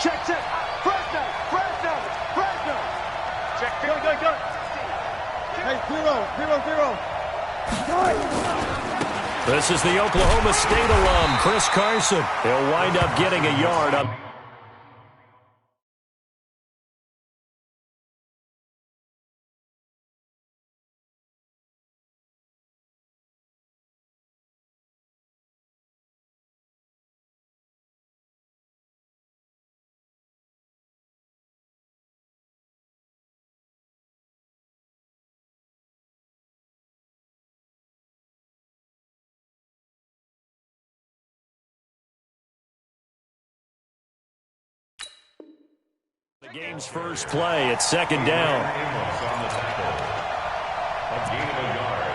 Check, check. Fresno. Check, go. Hey, 0. This is the Oklahoma State alum, Chris Carson. He'll wind up getting a yard up. The game's first play at second down. A gain of a yard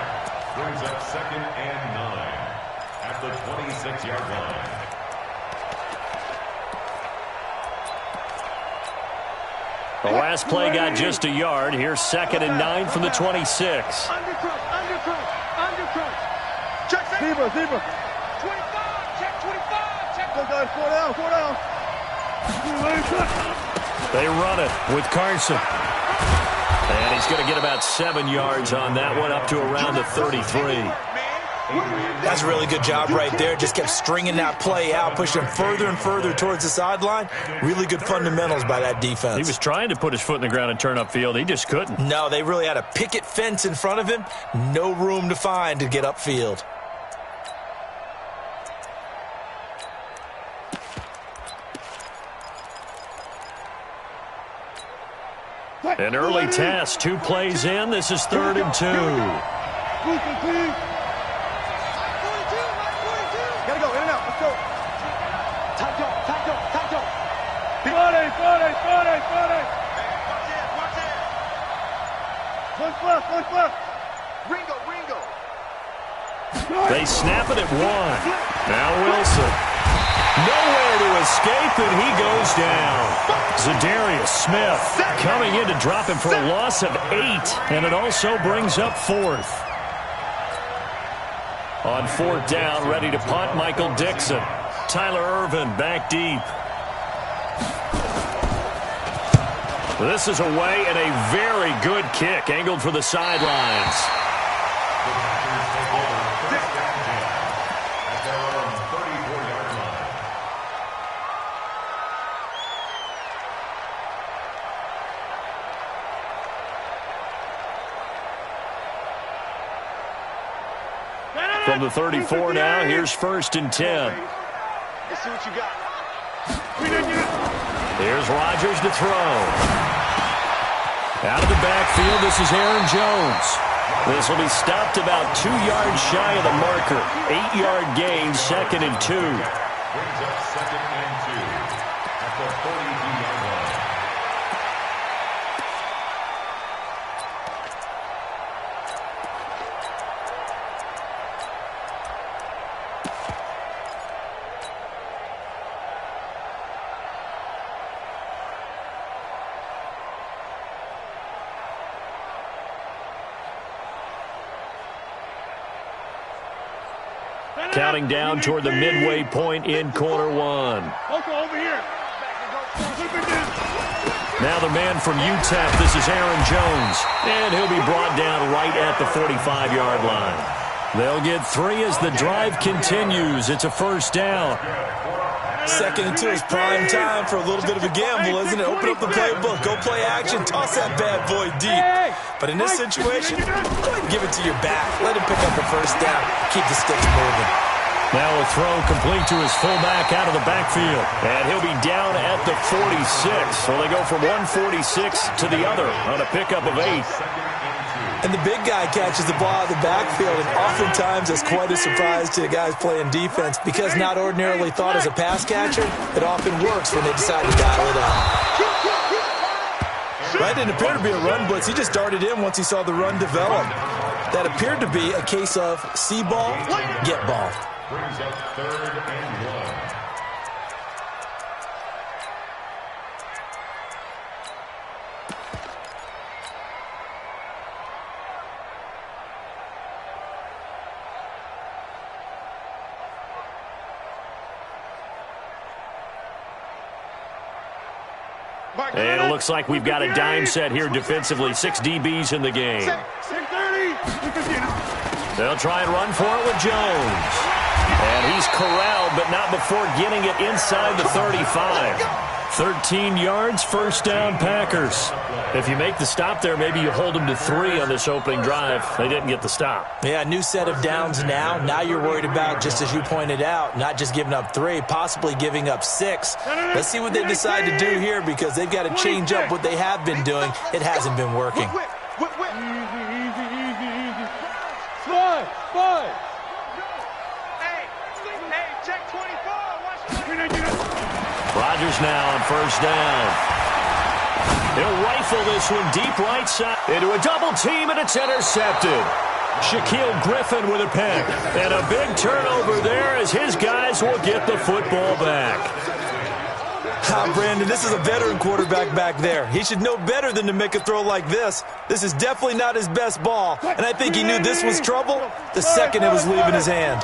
brings up 2nd and 9 at the 26-yard line. The last play got just a yard. Here's 2nd and 9 from the 26. Undercrunch. Check, zebra. 25, check 25, check. Go, guys, 4 down. They run it with Carson. And he's going to get about 7 yards on that one, up to around the 33. That's a really good job right there. Just kept stringing that play out, pushing him further and further towards the sideline. Really good fundamentals by that defense. He was trying to put his foot in the ground and turn upfield. He just couldn't. No, they really had a picket fence in front of him. No room to find to get upfield. An early test, 2 plays in. This is 3rd and 2. Gotta go, in and out, let's go. Tight up. 40. Watch it. Ringo. They snap it at 1. Now Wilson. Nowhere to escape, and he goes down. Zadarius Smith coming in to drop him for a loss of 8, and it also brings up 4th. On 4th down, ready to punt, Michael Dixon. Tyler Irvin back deep. This is away, and a very good kick, angled for the sidelines. From the 34 now, here's 1st and 10. Let's see what you got. Here's Rodgers to throw. Out of the backfield, this is Aaron Jones. This will be stopped about 2 yards shy of the marker. 8-yard gain, 2nd and 2. Brings up 2nd and 2 at the 42-yard line. Counting down toward the midway point in quarter 1. Over here. Now the man from UTEP, this is Aaron Jones. And he'll be brought down right at the 45-yard line. They'll get 3 as the drive continues. It's a 1st down. 2nd and 2 is prime time for a little bit of a gamble, isn't it? Open up the playbook, go play action, toss that bad boy deep. But in this situation, go ahead and give it to your back. Let him pick up a 1st down. Keep the sticks moving. Now a throw complete to his fullback out of the backfield. And he'll be down at the 46. So they go from 146 to the other on a pickup of 8. And the big guy catches the ball out of the backfield, and oftentimes it's quite a surprise to the guys playing defense because not ordinarily thought as a pass catcher, it often works when they decide to dial it up. That didn't appear to be a run blitz. He just darted in once he saw the run develop. That appeared to be a case of see ball, get ball. Brings up 3rd and 1. And it looks like we've got a dime set here defensively. 6 DBs in the game. They'll try and run for it with Jones. And he's corralled, but not before getting it inside the 35. 13 yards, first down, Packers. If you make the stop there, maybe you hold them to 3 on this opening drive. They didn't get the stop. Yeah, new set of downs now. Now you're worried about, just as you pointed out, not just giving up 3, possibly giving up 6. Let's see what they decide to do here, because they've got to change up what they have been doing. It hasn't been working. Easy. Five. Hey, check 24. Rodgers now on first down. He'll rifle this one deep right side into a double team, and it's intercepted. Shaquille Griffin with a pick. And a big turnover there as his guys will get the football back. Brandon, this is a veteran quarterback back there. He should know better than to make a throw like this. This is definitely not his best ball, and I think he knew this was trouble the second it was leaving his hand.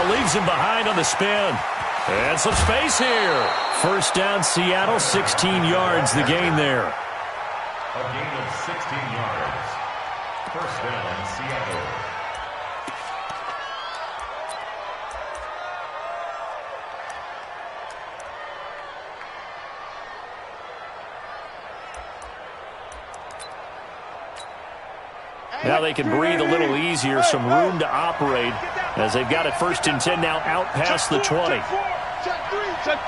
Leaves him behind on the spin. And some space here. First down, Seattle, 16 yards the gain there. A gain of 16 yards. First down, Seattle. Now they can breathe a little easier, some room to operate as they've got it first and 10 now out past the 20. Check.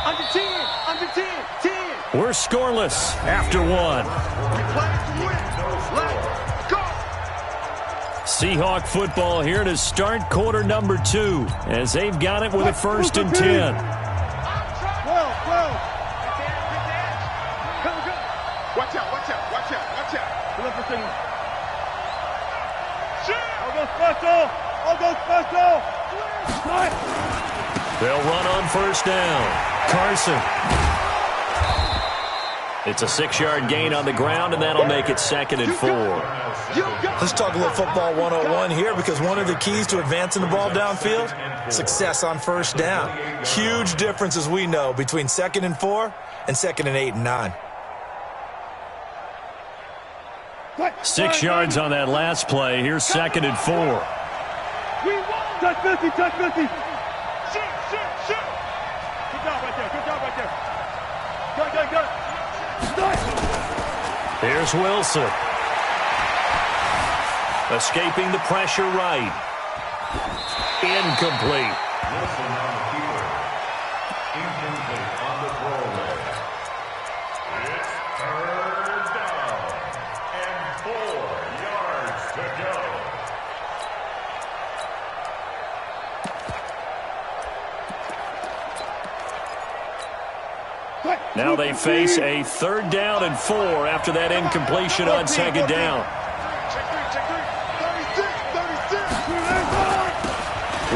Under 10. We're scoreless after 1. Seahawk football here to start quarter number 2 as they've got it with a first and 10. Watch out. I'll go special. They'll run on first down. Carson. It's a 6-yard gain on the ground, and that'll make it 2nd and 4. Let's talk a little football 101 here, because one of the keys to advancing the ball downfield, success on first down. Huge difference, as we know, between 2nd and 4 and 2nd and 8 and 9. 6 yards on that last play. Here's 2nd and 4. Touch 50. Shoot. Good job right there. Go. Here's Wilson. Escaping the pressure right. Incomplete. Wilson on the keeper. Incomplete on the throwaway. It's 3rd down and 4 yards to go. Now they face a 3rd down and 4 after that incompletion on 2nd down.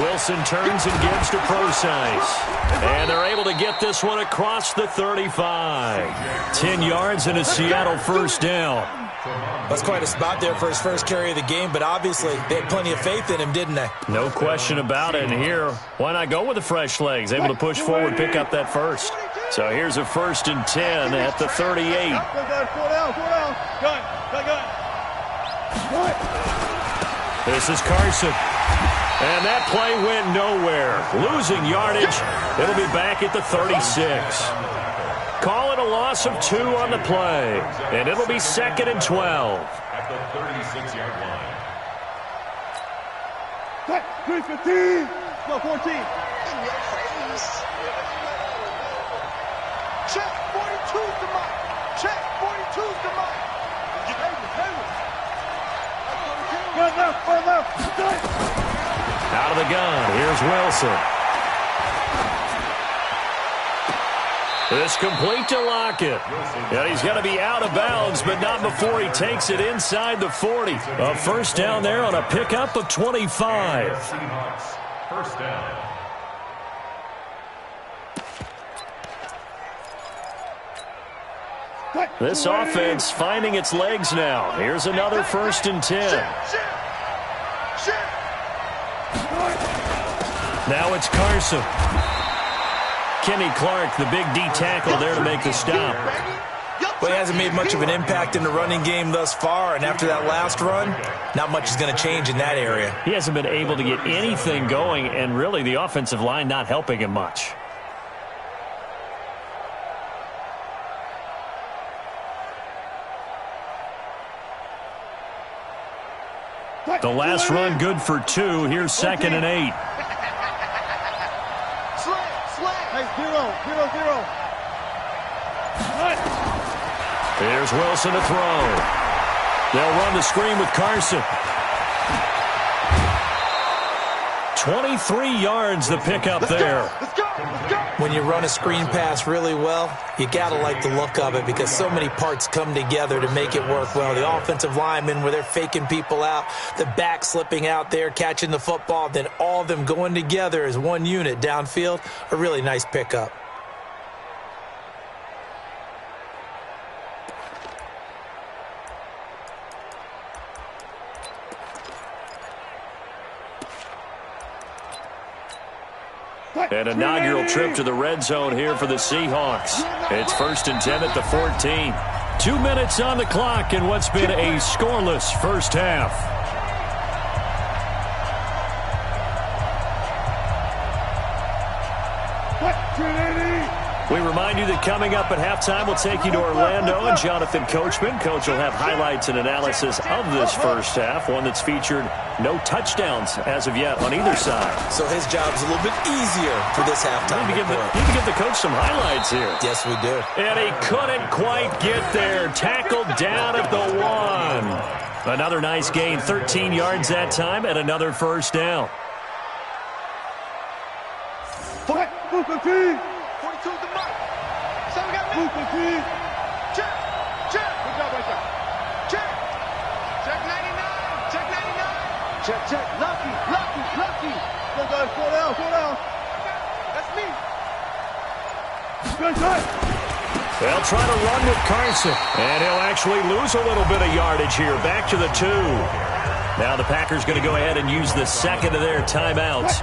Wilson turns and gives to Procise. And they're able to get this one across the 35. 10 yards and a Seattle first down. That's quite a spot there for his first carry of the game, but obviously they had plenty of faith in him, didn't they? No question about it. And here, why not go with the fresh legs? Able to push forward, pick up that first. So here's a 1st and 10 at the 38. This is Carson. And that play went nowhere. Losing yardage. It'll be back at the 36. Call it a loss of 2 on the play. And it'll be 2nd and 12. At the 36-yard line. 315. No, 14. In your face. Check 42's the mic. Check 42's the mic. Run left. Out of the gun. Here's Wilson. It's complete to Lockett. And he's going to be out of bounds, but not before he takes it inside the 40. A first down there on a pickup of 25. Seahawks, first down. This offense finding its legs now. Here's another 1st and 10. Now it's Carson. Kenny Clark, the big D tackle there to make the stop. Well, he hasn't made much of an impact in the running game thus far, and after that last run, not much is going to change in that area. He hasn't been able to get anything going, and really the offensive line not helping him much. The last run good for 2. Here's 2nd and 8. Hey, 0-0-0. Here's Wilson to throw. They'll run the screen with Carson. 23 yards the pickup there. Let's go. When you run a screen pass really well, you got to like the look of it because so many parts come together to make it work well. The offensive linemen, where they're faking people out, the back slipping out there, catching the football, then all of them going together as one unit downfield, a really nice pickup. An inaugural trip to the red zone here for the Seahawks. It's 1st and 10 at the 14. 2 minutes on the clock in what's been a scoreless first half. We remind you that coming up at halftime, we'll take you to Orlando and Jonathan Coachman. Coach will have highlights and analysis of this first half, one that's featured no touchdowns as of yet on either side. So his job's a little bit easier for this halftime. Need to give the coach some highlights here. Yes, we do. And he couldn't quite get there. Tackled down at the 1. Another nice gain, 13 yards that time, and another first down. 42 the mark. So we got check. Good job right there. Check 99. Check. Lucky. Go, guys. 4 down. That's me. Good. They'll try to run with Carson, and he'll actually lose a little bit of yardage here. Back to the 2. Now the Packers going to go ahead and use the second of their timeouts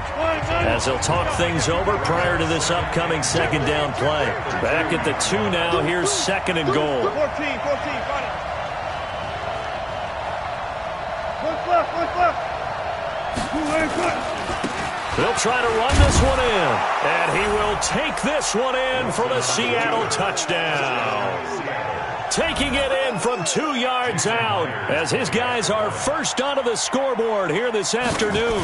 as they'll talk things over prior to this upcoming second down play. Back at the 2 now. Here's 2nd and goal. 14, got it. What's left? They'll try to run this one in, and he will take this one in for the Seattle touchdown. Taking it in from 2 yards out as his guys are first onto the scoreboard here this afternoon.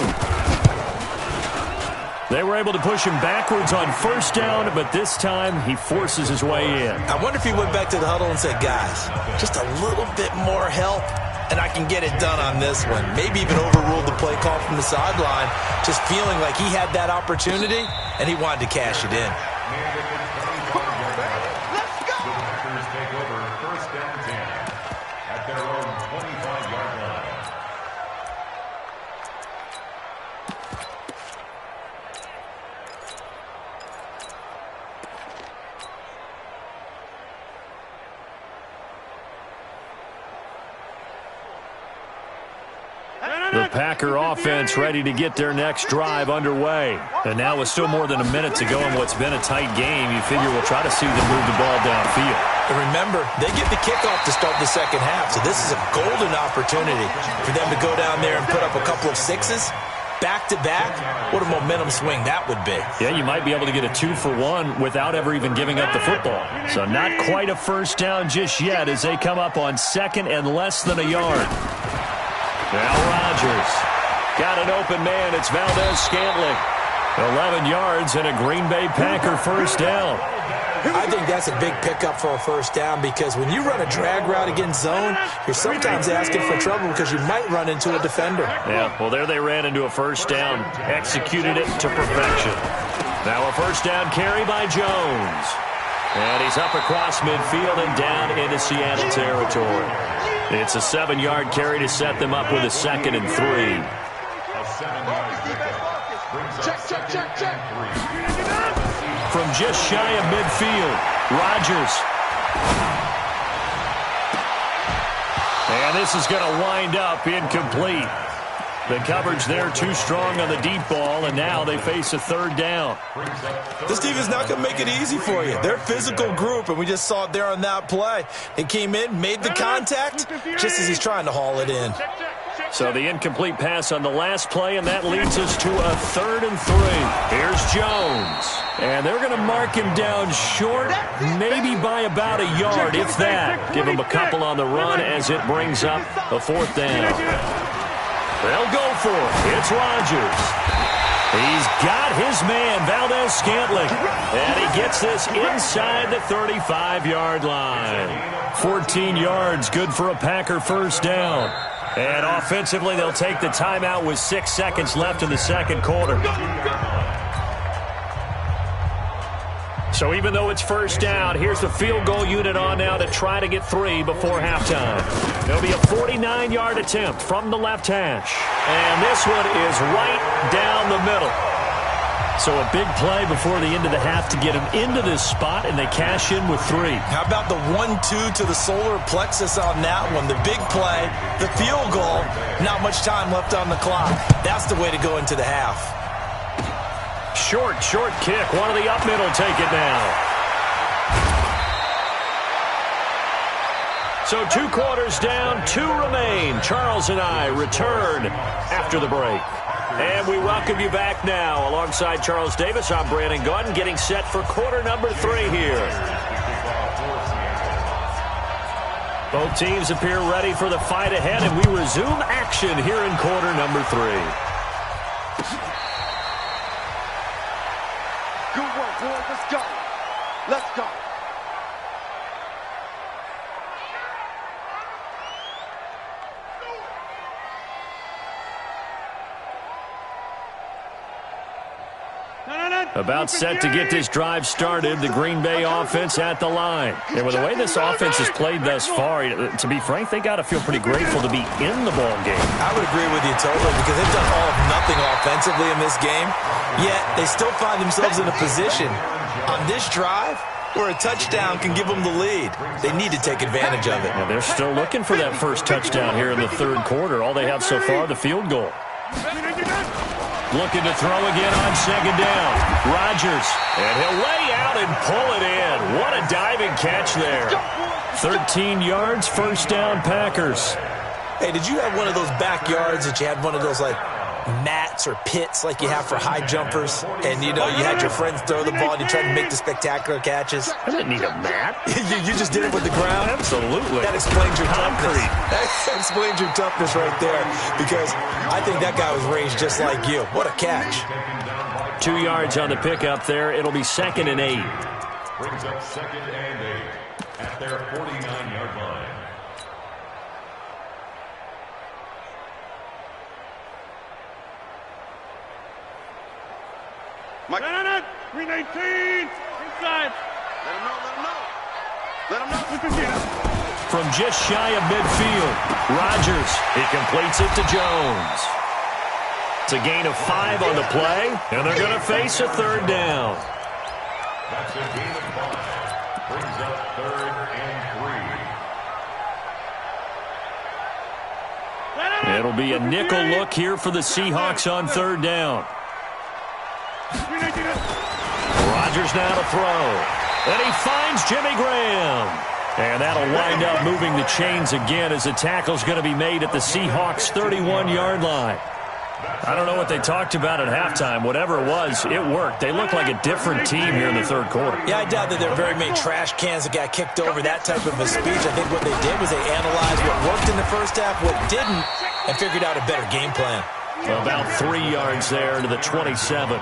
They were able to push him backwards on first down, but this time he forces his way in. I wonder if he went back to the huddle and said, guys, just a little bit more help, and I can get it done on this one. Maybe even overruled the play call from the sideline, just feeling like he had that opportunity, and he wanted to cash it in. The Packer offense ready to get their next drive underway. And now with still more than a minute to go in what's been a tight game, you figure we'll try to see them move the ball downfield. And remember, they get the kickoff to start the second half, so this is a golden opportunity for them to go down there and put up a couple of sixes. Back-to-back, what a momentum swing that would be. Yeah, you might be able to get a 2-for-1 without ever even giving up the football. So not quite a first down just yet as they come up on 2nd and less than a yard. Now Rodgers got an open man. It's Valdez-Scantling. 11 yards and a Green Bay Packer first down. I think that's a big pickup for a first down because when you run a drag route against zone, you're sometimes asking for trouble because you might run into a defender. Yeah, well, there they ran into a first down, executed it to perfection. Now a first down carry by Jones. And he's up across midfield and down into Seattle territory. It's a 7-yard carry to set them up with a 2nd and 3. A 7-yard pickup. Check. From just shy of midfield, Rodgers. And this is going to wind up incomplete. The coverage there too strong on the deep ball, and now they face a third down. This team is not going to make it easy for you. They're a physical group, and we just saw it there on that play. They came in, made the contact, just as he's trying to haul it in. So the incomplete pass on the last play, and that leads us to a 3rd and 3. Here's Jones. And they're going to mark him down short, maybe by about a yard, if that. Give him a couple on the run as it brings up a 4th down. They'll go for it. It's Rodgers. He's got his man, Valdez-Scantling. And he gets this inside the 35-yard line. 14 yards, good for a Packer first down. And offensively, they'll take the timeout with 6 seconds left in the second quarter. So even though it's first down, here's the field goal unit on now to try to get 3 before halftime. There'll be a 49-yard attempt from the left hash. And this one is right down the middle. So a big play before the end of the half to get him into this spot, and they cash in with 3. How about the 1-2 to the solar plexus on that one? The big play, the field goal, not much time left on the clock. That's the way to go into the half. Short kick. One of the up middle take it now. So 2 quarters down, 2 remain. Charles and I return after the break. And we welcome you back now. Alongside Charles Davis, I'm Brandon Gunn, getting set for quarter number 3 here. Both teams appear ready for the fight ahead, and we resume action here in quarter number 3. Good work, boys. Let's go. Let's go. About set to get this drive started, the Green Bay offense at the line. And with the way this offense has played thus far, to be frank, they got to feel pretty grateful to be in the ball game. I would agree with you totally, because they've done all of nothing offensively in this game, yet they still find themselves in a position on this drive where a touchdown can give them the lead. They need to take advantage of it. Now they're still looking for that first touchdown here in the third quarter. All they have so far, the field goal. Looking to throw again on second down. Rodgers, and he'll lay out and pull it in. What a diving catch there. 13 yards, first down, Packers. Hey, did you have one of those backyards that you had one of those, like, mats or pits like you have for high jumpers? And, you know, you had your friends throw the ball and you tried to make the spectacular catches? I didn't need a mat. you just did it with the ground? Absolutely. That explains your toughness. That explains your toughness right there, because I think that guy was raised just like you. What a catch. 2 yards on the pickup there. It'll be 2nd and 8. Brings up 2nd and 8 at their 49-yard line. Mike. 319. Inside. Let him know. Let him know. From just shy of midfield, Rodgers, he completes it to Jones. It's a gain of 5 on the play, and they're going to face a third down. That's a gain of 5. Brings up 3rd and 3. It'll be a nickel look here for the Seahawks on third down. Rodgers now to throw. And he finds Jimmy Graham. And that'll wind up moving the chains again as the tackle's going to be made at the Seahawks' 31-yard line. I don't know what they talked about at halftime. Whatever it was, it worked. They look like a different team here in the third quarter. Yeah, I doubt that there are very many trash cans that got kicked over, that type of a speech. I think what they did was they analyzed what worked in the first half, what didn't, and figured out a better game plan. About 3 yards there to the 27.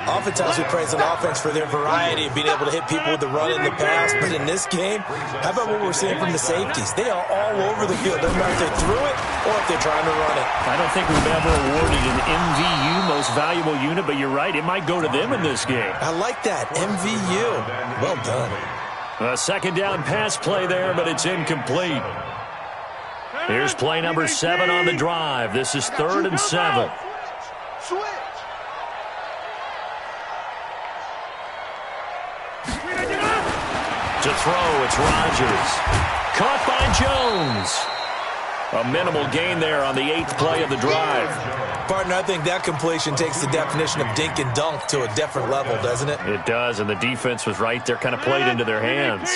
Oftentimes we praise an offense for their variety of being able to hit people with the run and the pass, but in this game, how about what we're seeing from the safeties? They are all over the field. Doesn't matter if they threw it or if they're trying to run it. I don't think we've ever awarded an MVU, most valuable unit, but you're right, it might go to them in this game. I like that, MVU. Well done. A second down pass play there, but it's incomplete. Here's play number 7 on the drive. This is 3rd and 7. Switch. To throw, it's Rodgers. Caught by Jones. A minimal gain there on the 8th play of the drive. Partner, I think that completion takes the definition of dink and dunk to a different level, doesn't it? It does, and the defense was right there, kind of played into their hands.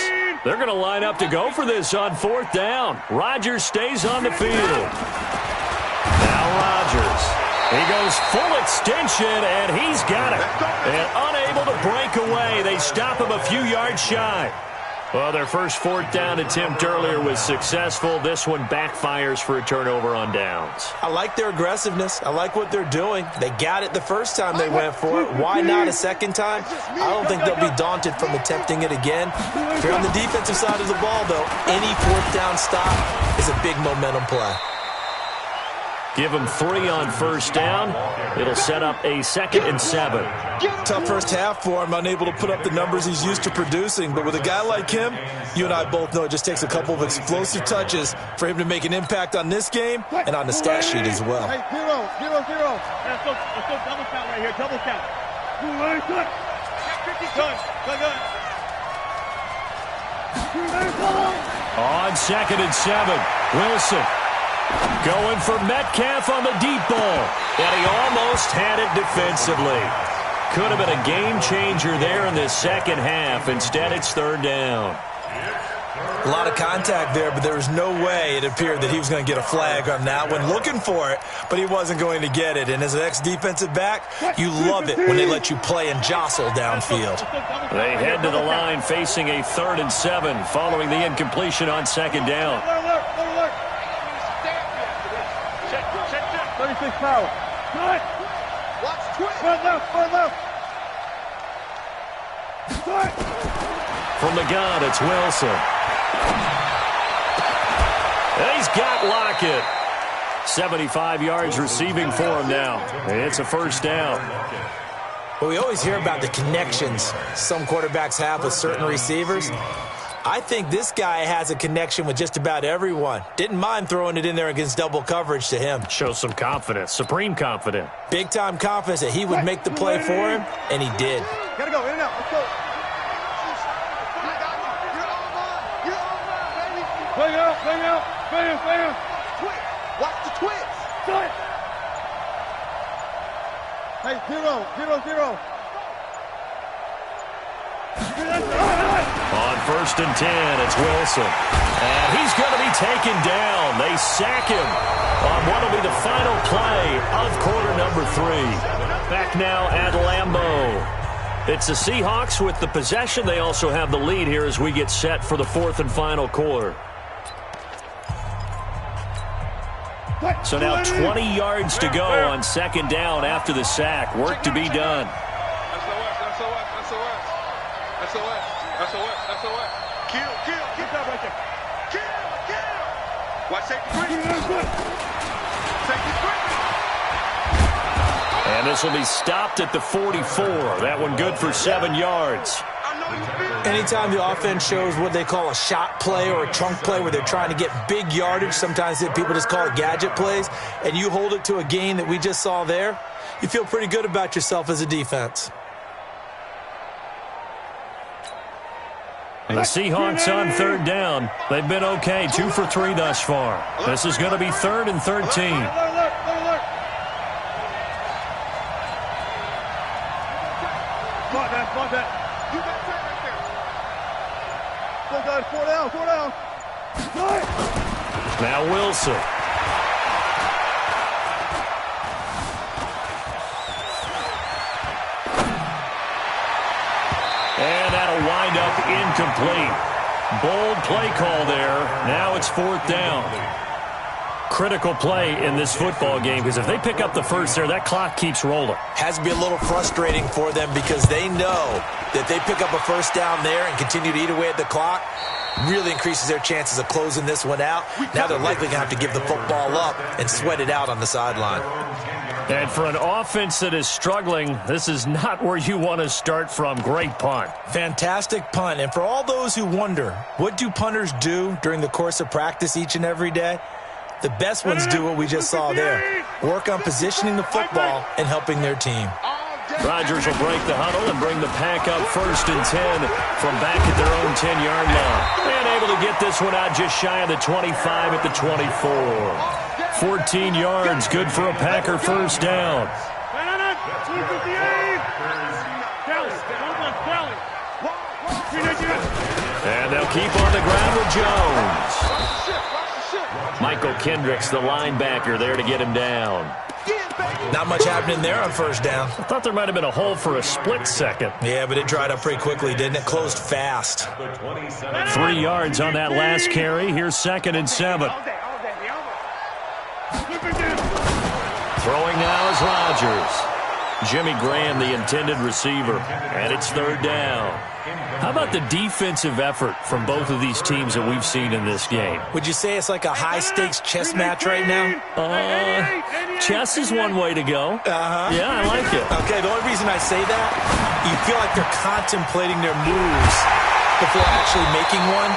They're going to line up to go for this on 4th down. Rodgers stays on the field. Now Rodgers. He goes full extension, and he's got it. And unable to break away. They stop him a few yards shy. Well, their first 4th down attempt earlier was successful. This one backfires for a turnover on downs. I like their aggressiveness. I like what they're doing. They got it the first time they went for it. Why not a second time? I don't think they'll be daunted from attempting it again. If you're on the defensive side of the ball, though, any 4th down stop is a big momentum play. Give him 3 on 1st down. It'll set up a 2nd and 7. Tough first half for him, unable to put up the numbers he's used to producing. But with a guy like him, you and I both know it just takes a couple of explosive touches for him to make an impact on this game and on the stat sheet as well. Hey, 0, 0, 0. Let's go double count right here, double count. Good. On 2nd and 7, Wilson. Going for Metcalf on the deep ball. And he almost had it defensively. Could have been a game changer there in this second half. Instead, it's 3rd down. A lot of contact there, but there was no way it appeared that he was going to get a flag on that one. Looking for it, but he wasn't going to get it. And as an ex-defensive back, you love it when they let you play and jostle downfield. They head to the line facing a 3rd and 7 following the incompletion on 2nd down. 36 power. Good. Watch twist. Run left. Good. From the gun, it's Wilson. And he's got Lockett. 75 yards receiving for him now. It's a 1st down. Well, we always hear about the connections some quarterbacks have with certain receivers. I think this guy has a connection with just about everyone. Didn't mind throwing it in there against double coverage to him. Shows some confidence, supreme confidence. Big-time confidence that he would make the play for him, and he did. Gotta go, in and out, let's go. Bang out. Twist. Watch the twist. Good. Hey, 0. On 1st and 10, it's Wilson. And he's going to be taken down. They sack him on what will be the final play of quarter number 3. Back now at Lambeau. It's the Seahawks with the possession. They also have the lead here as we get set for the 4th and final quarter. So now 20 yards to go on 2nd down after the sack. Work to be done. SOS. Kill. Get that right there. Kill. Watch safety three. Safety three. And this will be stopped at the 44. That one good for 7 yards. Anytime the offense shows what they call a shot play or a chunk play where they're trying to get big yardage, sometimes people just call it gadget plays, and you hold it to a gain that we just saw there, you feel pretty good about yourself as a defense. The Seahawks on 3rd down. They've been okay, 2 for 3 thus far. This is going to be 3rd and 13. Spot that. You got it right there. Go, guys, 4 down. Now Wilson. And that'll wind up incomplete. Bold play call there. Now it's 4th down. Critical play in this football game because if they pick up the first there, that clock keeps rolling. Has to be a little frustrating for them because they know that they pick up a first down there and continue to eat away at the clock, really increases their chances of closing this one out. Now they're likely going to have to give the football up and sweat it out on the sideline. And for an offense that is struggling, this is not where you want to start from. Great punt. Fantastic punt. And for all those who wonder, what do punters do during the course of practice each and every day? The best ones do what we just saw there. Work on positioning the football and helping their team. Rodgers will break the huddle and bring the pack up 1st and 10 from back at their own 10-yard line. And able to get this one out just shy of the 25 at the 24. 14 yards, good for a Packer first down. And they'll keep on the ground with Jones. Michael Kendricks, the linebacker, there to get him down. Not much happening there on first down. I thought there might have been a hole for a split second. Yeah, but it dried up pretty quickly, didn't it? Closed fast. 3 yards on that last carry. Here's 2nd and 7. Throwing now is Rodgers. Jimmy Graham, the intended receiver. And it's 3rd down. How about the defensive effort from both of these teams that we've seen in this game? Would you say it's like a high-stakes chess match right now? Chess is one way to go. Yeah, I like it. Okay, the only reason I say that, you feel like they're contemplating their moves before actually making one,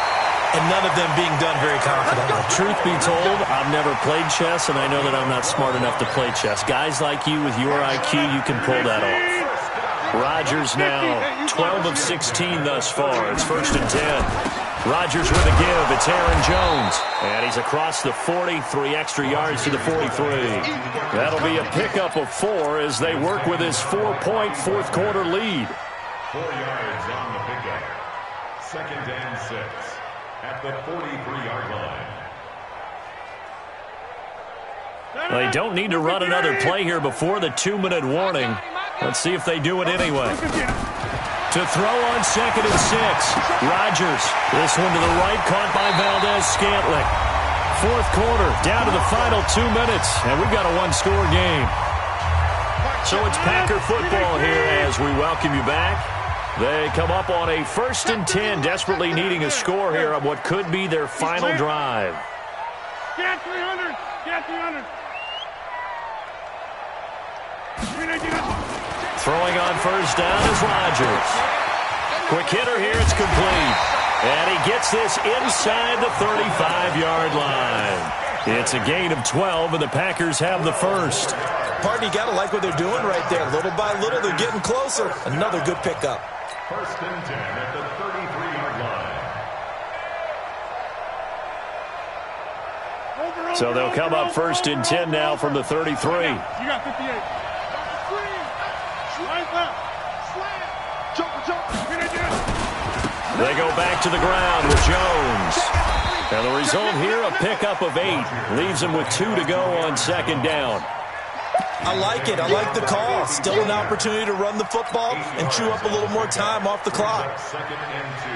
and none of them being done very confidently. Truth be told, I've never played chess, and I know that I'm not smart enough to play chess. Guys like you with your IQ, you can pull that off. Rodgers now 12 of 16 thus far. It's 1st and 10. Rodgers with a give. It's Aaron Jones. And he's across the 40, 3 extra yards to the 43. That'll be a pickup of 4 as they work with his 4-point fourth-quarter lead. 4 yards on the pickup. 2nd and 6 at the 43-yard line. They don't need to run another play here before the 2-minute warning. Let's see if they do it anyway. To throw on 2nd and 6. Rodgers. This one to the right, caught by Valdez-Scantling. 4th quarter, down to the final 2 minutes, and we've got a one-score game. So it's Packer football here as we welcome you back. They come up on a 1st and 10, desperately needing a score here on what could be their final drive. Get 300! Get 300! Throwing on 1st down is Rodgers. Quick hitter here, it's complete. And he gets this inside the 35-yard line. It's a gain of 12, and the Packers have the first. Pardon, you got to like what they're doing right there. Little by little, they're getting closer. Another good pickup. 1st and 10 at the 33-yard line. So they'll come up 1st and 10 now from the 33. You got 58. They go back to the ground with Jones. And the result here, a pickup of 8. Leaves them with 2 to go on 2nd down. I like it. I like the call. Still an opportunity to run the football and chew up a little more time off the clock. 2nd and 2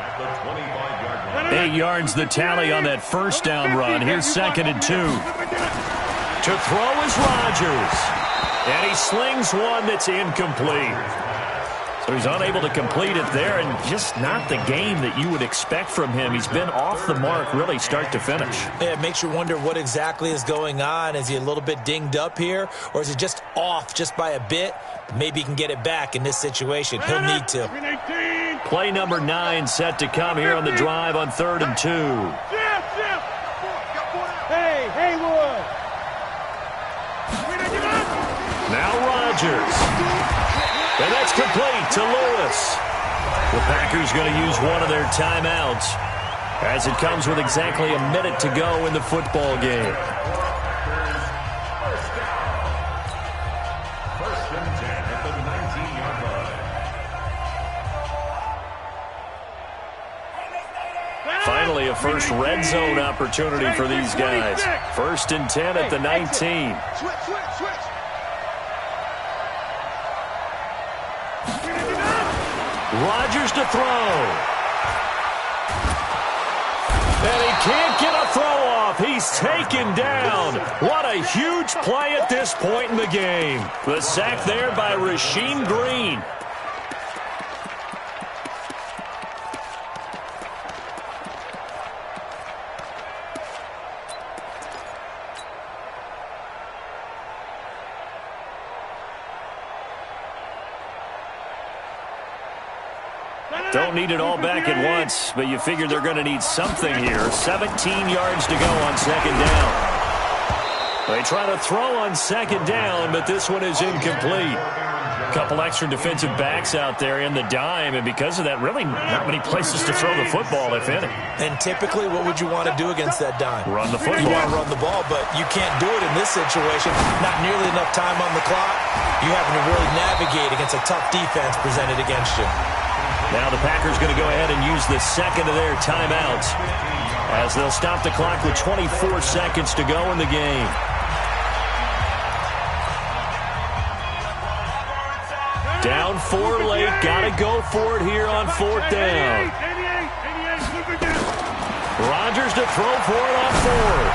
at the 25-yard line. 8 yards the tally on that 1st down run. Here's 2nd and 2. To throw is Rodgers. And he slings one that's incomplete. So he's unable to complete it there, and just not the game that you would expect from him. He's been off the mark really start to finish. Yeah, it makes you wonder what exactly is going on. Is he a little bit dinged up here, or is he just off just by a bit? Maybe he can get it back in this situation. He'll need to. Play number 9 set to come here on the drive on 3rd and 2. Hey, Haywood. Now Rodgers. And that's complete to Lewis. The Packers going to use one of their timeouts as it comes with exactly a minute to go in the football game. 1st and 10 at the 19-yard line. Finally, a first red zone opportunity for these guys. 1st and 10 at the 19. Rodgers to throw. And he can't get a throw off. He's taken down. What a huge play at this point in the game. The sack there by Rasheem Green. Don't need it all back at once, but you figure they're going to need something here. 17 yards to go on 2nd down. They try to throw on second down, but this one is incomplete. A couple extra defensive backs out there in the dime, and because of that, really not many places to throw the football, if any. And typically, what would you want to do against that dime? Run the football. You want to run the ball, but you can't do it in this situation. Not nearly enough time on the clock. You having to really navigate against a tough defense presented against you. Now the Packers going to go ahead and use the second of their timeouts as they'll stop the clock with 24 seconds to go in the game. Down 4 late, got to go for it here on 4th down. Rodgers to throw for it on 4th.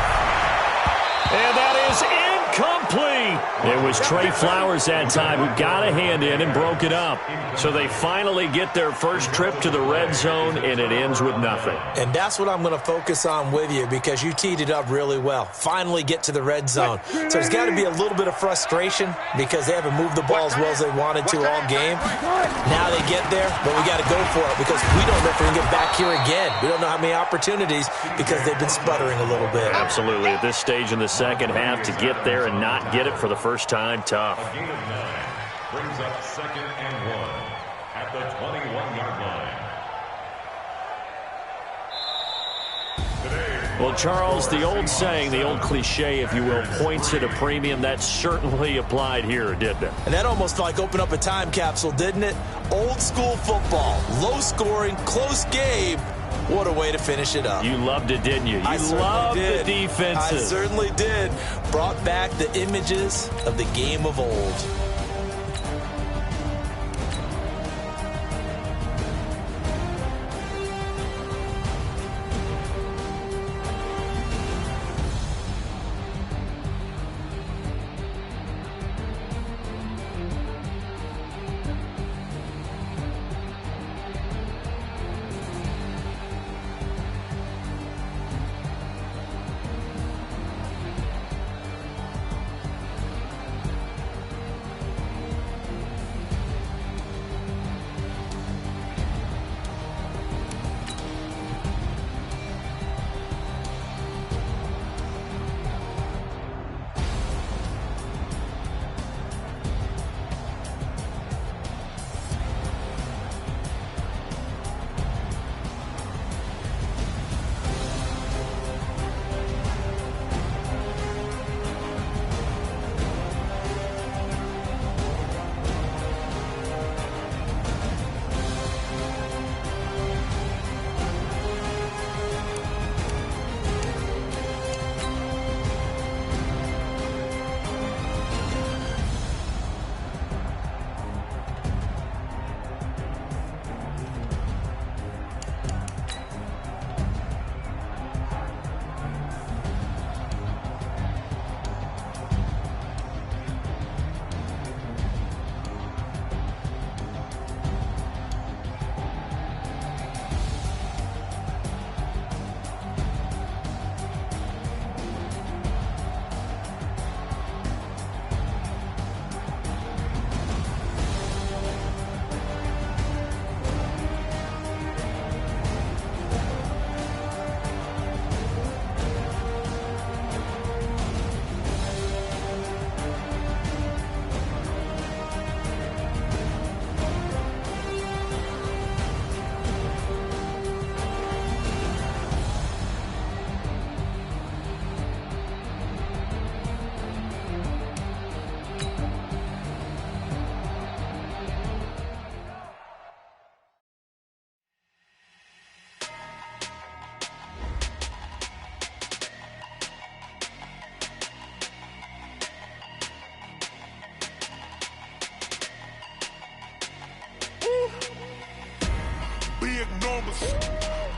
And that is incomplete. It was Trey Flowers that time who got a hand in and broke it up. So they finally get their first trip to the red zone, and it ends with nothing. And that's what I'm going to focus on with you because you teed it up really well. Finally get to the red zone. So there's got to be a little bit of frustration because they haven't moved the ball as well as they wanted to all game. Now they get there, but we got to go for it because we don't know if we can get back here again. We don't know how many opportunities because they've been sputtering a little bit. Absolutely. At this stage in the second half, to get there and not get it for the first time, tough. A gain of 9 brings up 2nd and 1 at the 21-yard line. Well, Charles, the old saying, the old cliche, if you will, points at a premium, that certainly applied here, didn't it? And that almost like opened up a time capsule, didn't it? Old school football, low scoring, close game. What a way to finish it up. You loved it, didn't you? You loved the defenses. I certainly did. Brought back the images of the game of old.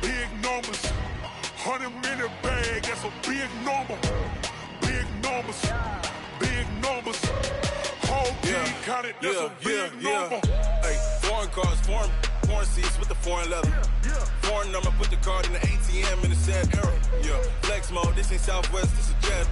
Big numbers, 100-minute bag, that's a big number. Big numbers, whole team counted, that's a big number. Hey, foreign cars, foreign seats with the foreign leather. Foreign number, put the card in the ATM in the sad era. Yeah, flex mode, this ain't Southwest, this is jet.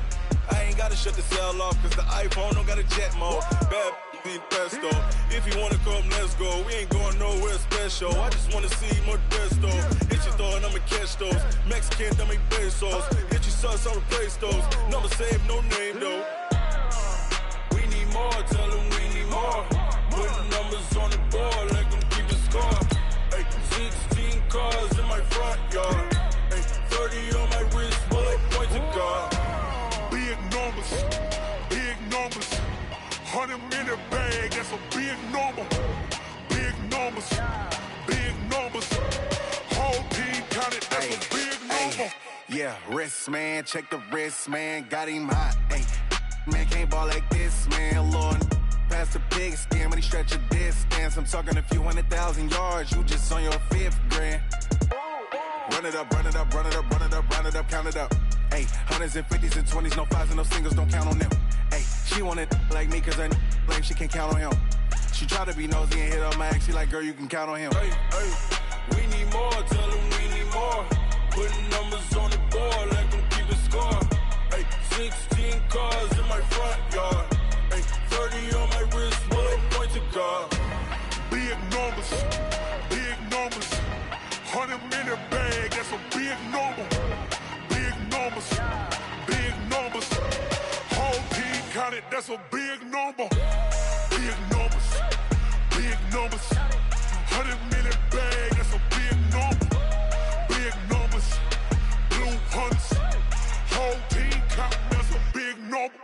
I ain't gotta shut the cell off, cause the iPhone don't got a jet mode. Bad think pesto. If you wanna come, let's go. We ain't going nowhere special. I just wanna see Modesto. Hit your throw and I'ma catch those. Mexican, dummy pesos. Hit your sus, I'll replace those. Number save, no name though. We need more, tell them we need more. Putting numbers on the board, let them keep the score. Ay, 16 cars in my front yard. Ay, 30 on my wrist, bullet points of God. Big numbers, big numbers. 100 minute bag, that's a big number. Big numbers, big numbers. Whole team counted, that's a big number. Yeah, wrist man, check the wrist man, got him hot. Ay, man can't ball like this, man. Lord, past the big skin when he stretch a distance. I'm talking a few 100,000 yards, you just on your 5th grand. Run it up, run it up, run it up, run it up, run it up, count it up. Ay, hundreds and 50s and 20s, no 5s and no singles, don't count on them. Ay, she want it like me cause her lame, she can't count on him. She try to be nosy and hit up my ex, she like, girl, you can count on him. Hey, hey, we need more, tell them we need more. Putting numbers on the board, let them keep the score. Hey, 16 cars in my front yard. Hey, 30 on my wrist, bullet points of God. Big numbers, big numbers. 100 minute bag, that's a big number. Big numbers, big numbers. Whole team counted, that's a big number. Big numbers, big numbers. 100 minute bag, that's a big number. Big numbers, blue hunts. Whole team counting, that's a big number.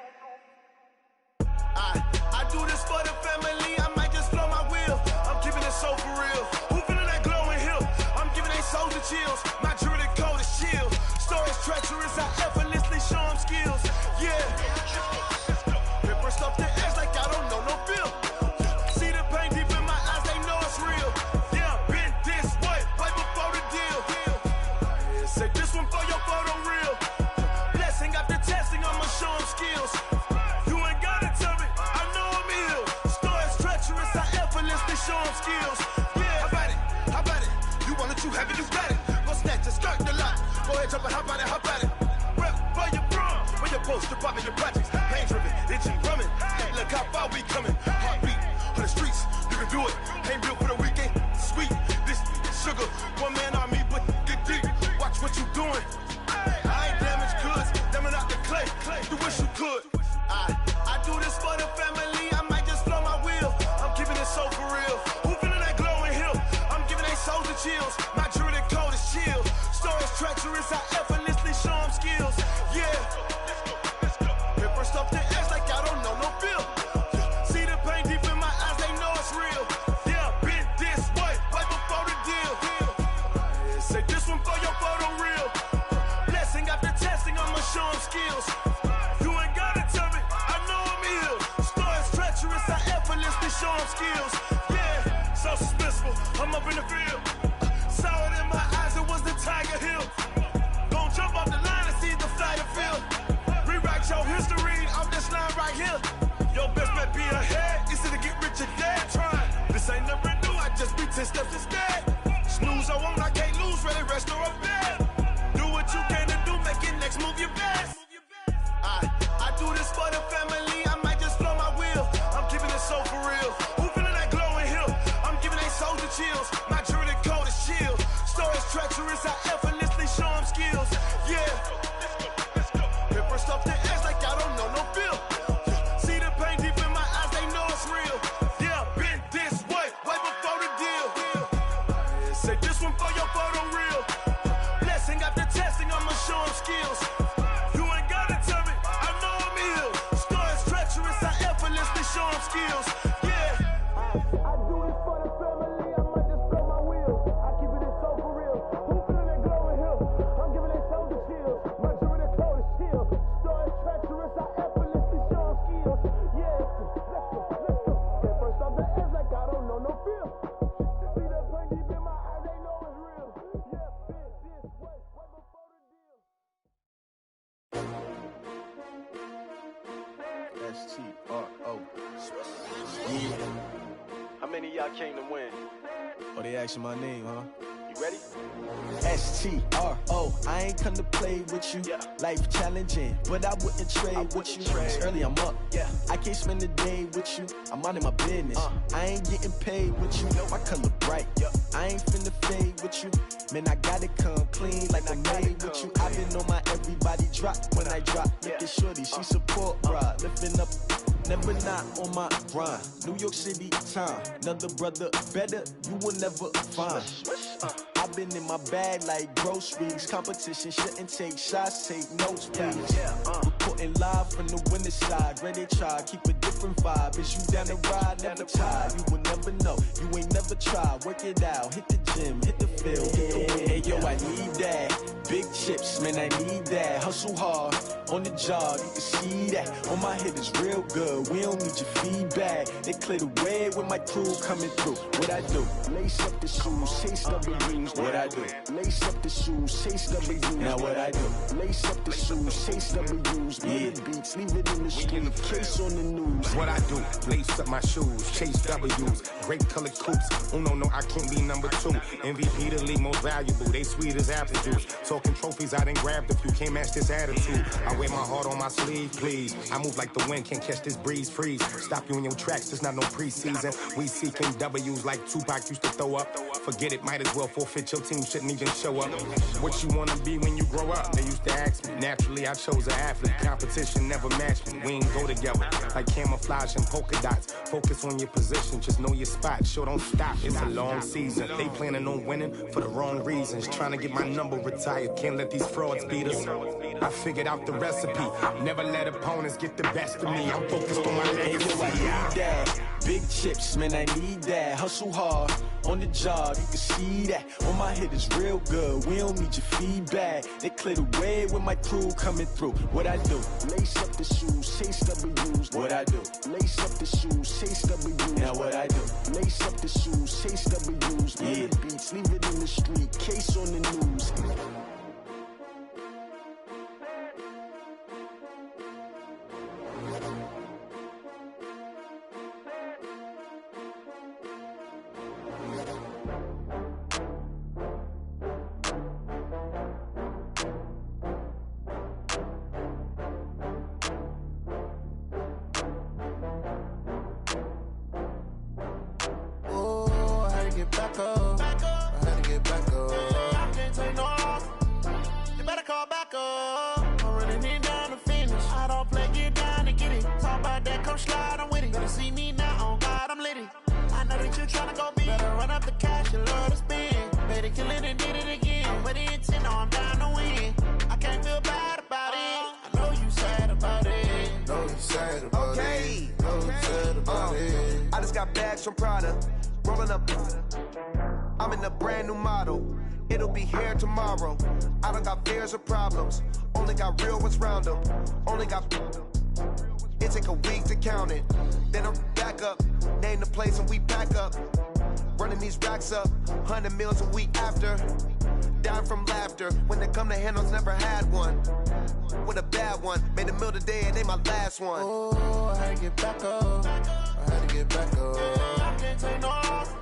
I do this for the family, I might just blow my wheel. I'm keeping it so for real. Who feeling that glowing hill? I'm giving they soldier chills. My jewelry code is shield. Stories treacherous, I effortlessly show them skills. Yeah. Paper stuff the edge like I don't know no feel. See the pain deep in my eyes, they know it's real. Yeah, been this way, right before the deal. Say this one for your photo reel. Blessing after testing, I'ma show them skills. You ain't gotta tell me, I know I'm ill. Stories treacherous, I effortlessly show them skills. Yeah, how about it? How about it? You want it, you have it, you got it. Go snatch it, skirt the lot. Go ahead, jump it, how about it, how about it? Rep for your prom, for your poster, popping your projects. Pain driven, itchy, drumming. Look how far we coming. Heartbeat on the streets, you can do it. Ain't built for the weekend, sweet. This sugar, one man army, but get deep. Watch what you doing. I ain't damaged goods, damn it out the clay. You wish you could. I do this for the family, I might just blow my wheel. I'm keeping it so for real. Who feeling that glowing hill? I'm giving they soldier chills. My jewelry code is shield. Stories treacherous, I effortlessly show them skills. Yeah. Paper stuff the edge like I don't know no feel. See the pain deep in my eyes, they know it's real. Yeah, been this way, right before the deal. Say this one for your photo reel. Blessing after testing, I'ma show them skills. You ain't gotta tell me, I know I'm ill. Stories treacherous, I effortlessly show them skills. Yeah, so suspenseful, I'm up in the field. Saw it in my eyes, it was the Tiger Hill. Gon' jump off the line and see the flight of field. Rewrite your history off this line right here. Your best bet be ahead, easy to get rich or dead trying. This ain't never new, I just be 10 steps instead. Snooze I won't, I can't lose, ready, rest or I'm bad. Do what you can to do, make your next move your best. I do this for the family, I might just blow my wheel. I'm keeping it so for real. Who feeling that glowing hill? I'm giving they soldier chills. My jewelry code is shield. Stories treacherous, I effortlessly show them skills. Yeah. Paper stuff the edge like I don't know no feel. See the pain deep in my eyes, they know it's real. Yeah, been this way, right before the deal. Say this one for your photo reel. Blessing after testing, I'ma show them skills. You ain't gotta tell me, I know I'm ill. Stories treacherous, I effortlessly show them skills. Yeah. I do this for the family, I might just blow my wheel. I keep it so for real. Who feeling that glowing hill? I'm giving they soldier chills. My jewelry code is shield. Stories treacherous, I effortlessly show them skills. Yeah. Let's go. Get first off the edge like I don't know no feel. See the pain deep in my eyes, they know it's real. Yeah, been this way, right before the deal. S-T-R-O. How many of y'all came to win? Oh, they asking my name, huh? You Ready? STRO, I ain't come to play with you. Life challenging, but I wouldn't trade with you. It's early, I'm up. I can't spend the day with you. I'm minding my business. I ain't getting paid with you. My color bright. I ain't finna fade with you. Man, I gotta come clean like I made with you. I've been on my everybody drop when I drop. Look at shorty, she support ride. Lifting up, never not on my grind. New York City time, another brother better, you will never find. I've been in my bag like groceries. Competition shouldn't take shots, take notes, please. Reporting live from the winter side. Ready to try, keep a different vibe. Is you down the ride, never tired. You will never know, you ain't never tried. Work it out, hit the gym, hit the field, hit the wind. Hey yo, I need that. Big chips, man, I need that. Hustle hard, on the job, you can see that. On my head is real good, we don't need your feedback. They clear the way with my crew coming through. What I do? Lace up the shoes, chase W's. What I do? Lace up the shoes, chase W's. Now what I do? Lace up the shoes, chase W's. Murder beats, leave it in the street, case on the news. What I do? Lace up my shoes, chase W's. Great colored coops. Oh no, I can't be number 2. MVP the league most valuable. They sweet as apple juice. Talking trophies, I done grabbed a few. Can't match this attitude. I wear my heart on my sleeve, please. I move like the wind, can't catch this breeze, freeze. Stop you in your tracks, there's not no preseason. We seeking W's like Tupac used to throw up. Forget it, might as well forfeit. Your team shouldn't even show up. What you wanna be when you grow up? They used to ask me. Naturally, I chose an athlete. Competition never matched me. We ain't go together like camouflage and polka dots. Focus on your position, just know your spot. Sure, don't stop. It's a long season. They planning on winning for the wrong reasons. Trying to get my number retired. Can't let these frauds beat us. I figured out the recipe. Never let opponents get the best of me. I'm focused on my legacy. Big chips, man, I need that. Hustle hard, on the job, you can see that. On my head is real good, we don't need your feedback. They clear the way with my crew coming through. What I do? Lace up the shoes, chase W's. What I do? Lace up the shoes, chase W's. Now what I do? Lace up the shoes, chase W's. Murder beats, leave it in the street, case on the news. From Prada, rolling up. I'm in a brand new model. It'll be here tomorrow. I don't got fears or problems. Only got real ones round them. Only got. It take a week to count it. Then I'm back up. Name the place and we pack up. Running these racks up. 100 meals a week after. Down from laughter. When they come to handles, never had one. With a bad one. Made a meal today and they my last one. Oh, I had to get back up. I had to get back up. I can't take no loss.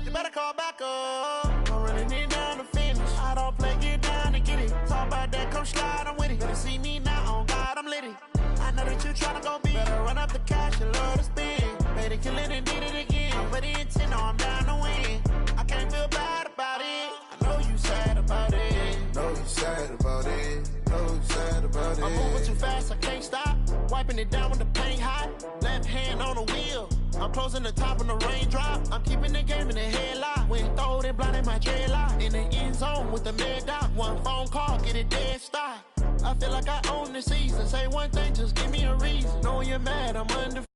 You better call back up. I'm running it down to finish. I don't play, get down and get it. Talk about that, come slide, I'm with it. Better see me now, on God, I'm litty. I know that you tryna go big. Better run up the cash and love to spin. Made it, kill it and did it again. I'm with the intent, no, I'm down to win. I can't feel bad about it. I know you sad about it. Know you sad about it. Know you sad about it. I'm moving too fast, I can't stop. Wiping it down when the paint hot. Left hand on the wheel. I'm closing the top when the raindrop. I'm keeping the game in the headlock. When throwed and blinded my dreadlock. In the end zone with the mad dot. One phone call, get it dead stop. I feel like I own the season. Say one thing, just give me a reason. Knowing you're mad, I'm undefeated.